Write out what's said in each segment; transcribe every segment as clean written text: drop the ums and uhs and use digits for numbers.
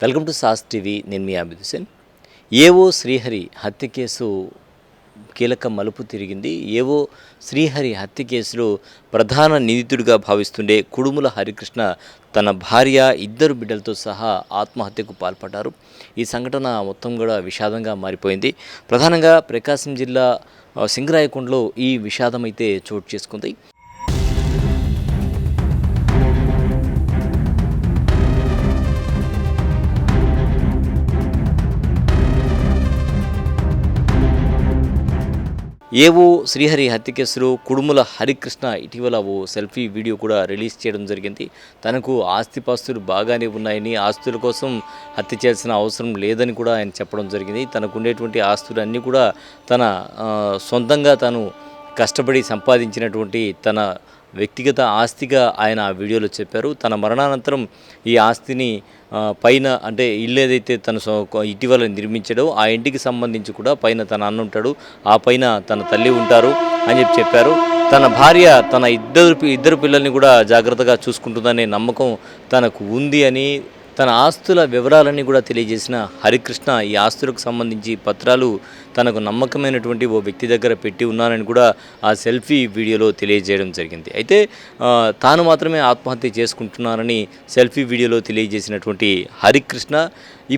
Welcome to sauce TV. నేను మీ అబిద్ హుసేన్. ఏవో శ్రీహరి హత్య కేసు కీలక మలుపు తిరిగింది. ఏవో శ్రీహరి హత్య కేసులో ప్రధాన నిందితుడిగా భావిస్తుండే కుడుముల హరికృష్ణ తన భార్య, 2 బిడ్డలతో సహా ఆత్మహత్యకు పాల్పడ్డారు. ఈ సంఘటన మొత్తం కూడా విషాదంగా మారిపోయింది. ప్రధానంగా ప్రకాశం జిల్లా సింగరాయకొండలో ఈ విషాదం అయితే చోటు చేసుకుంది. ఏవో శ్రీహరి హత్య కేసులో కుడుముల హరికృష్ణ ఇటీవల ఓ సెల్ఫీ వీడియో కూడా రిలీజ్ చేయడం జరిగింది. తనకు ఆస్తిపాస్తులు బాగానే ఉన్నాయని, ఆస్తుల కోసం హత్య చేయాల్సిన అవసరం లేదని కూడా ఆయన చెప్పడం జరిగింది. తనకు ఉండేటువంటి ఆస్తులు అన్నీ కూడా తన సొంతంగా తాను కష్టపడి సంపాదించినటువంటి తన వ్యక్తిగత ఆస్తిగా ఆయన ఆ వీడియోలో చెప్పారు. తన మరణానంతరం ఈ ఆస్తిని పైన అంటే ఇల్లు ఏదైతే తను ఇటీవల నిర్మించడో ఆ ఇంటికి సంబంధించి కూడా పైన తన అన్న ఉంటాడు, ఆ పైన తన తల్లి ఉంటారు అని చెప్పారు. తన భార్య తన ఇద్దరు పిల్లల్ని కూడా జాగ్రత్తగా చూసుకుంటుందనే నమ్మకం తనకు ఉంది అని, తన ఆస్తుల వివరాలన్నీ కూడా తెలియజేసిన హరికృష్ణ ఈ ఆస్తులకు సంబంధించి పత్రాలు తనకు నమ్మకమైనటువంటి ఓ వ్యక్తి దగ్గర పెట్టి ఉన్నానని కూడా ఆ సెల్ఫీ వీడియోలో తెలియజేయడం జరిగింది. అయితే తాను మాత్రమే ఆత్మహత్య చేసుకుంటున్నానని సెల్ఫీ వీడియోలో తెలియజేసినటువంటి హరికృష్ణ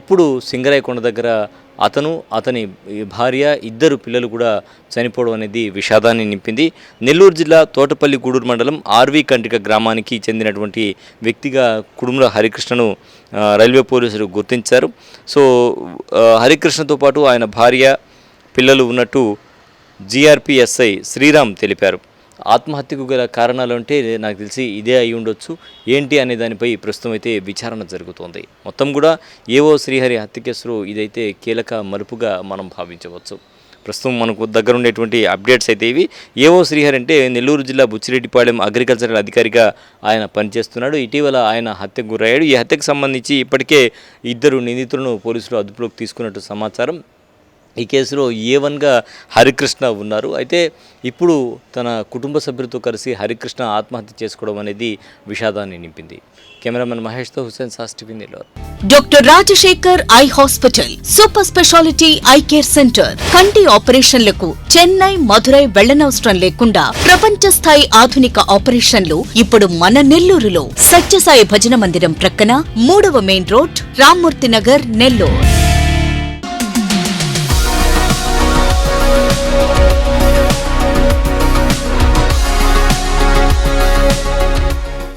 ఇప్పుడు సింగరాయకొండ దగ్గర అతని భార్య, 2 పిల్లలు కూడా చనిపోవడం అనేది విషాదాన్ని నింపింది. నెల్లూరు జిల్లా తోటపల్లి గూడూరు మండలం ఆర్వి కంటిక గ్రామానికి చెందినటువంటి వ్యక్తిగా కుడుముల హరికృష్ణను రైల్వే పోలీసులు గుర్తించారు. సో హరికృష్ణతో పాటు ఆయన భార్య, పిల్లలు ఉన్నట్టు జీఆర్పీఎస్ఐ శ్రీరామ్ తెలిపారు. ఆత్మహత్యకు గల కారణాలు అంటే నాకు తెలిసి ఇదే అయి ఉండొచ్చు. ఏంటి అనే దానిపై ప్రస్తుతం అయితే విచారణ జరుగుతోంది. మొత్తం కూడా ఏవో శ్రీహరి హత్య కేసులో ఇదైతే కీలక మలుపుగా మనం భావించవచ్చు. ప్రస్తుతం మనకు దగ్గర ఉండేటువంటి అప్డేట్స్ అయితే ఇవి. ఏవో శ్రీహరి అంటే నెల్లూరు జిల్లా బుచ్చిరెడ్డిపాళెం అగ్రికల్చరల్ అధికారిగా ఆయన పనిచేస్తున్నాడు. ఇటీవల ఆయన హత్యకు గురయ్యాడు. ఈ హత్యకు సంబంధించి ఇప్పటికే 2 నిందితులను పోలీసులు అదుపులోకి తీసుకున్నట్టు సమాచారం. ఈ కేసులో A1గా హరికృష్ణ ఉన్నారు. అయితే ఇప్పుడు తన కుటుంబ సభ్యులతో కలిసి హరికృష్ణ ఆత్మహత్య చేసుకోవడం అనేది విషాదాన్ని నింపింది. కెమెరామెన్ మహేష్తో హుసేన్, సాస్ TV, Nellore. Doctor Rajasekhar eye hospital super speciality eye care centre. కంటి ఆపరేషన్లకు చెన్నై, మధురై వెళ్లనవసరం లేకుండా ప్రపంచ స్థాయి ఆధునిక ఆపరేషన్లు ఇప్పుడు మన నెల్లూరులో. సత్యసాయి భజన మందిరం ప్రక్కన 3వ మెయిన్ రోడ్, రామ్మూర్తి నగర్, నెల్లూరు.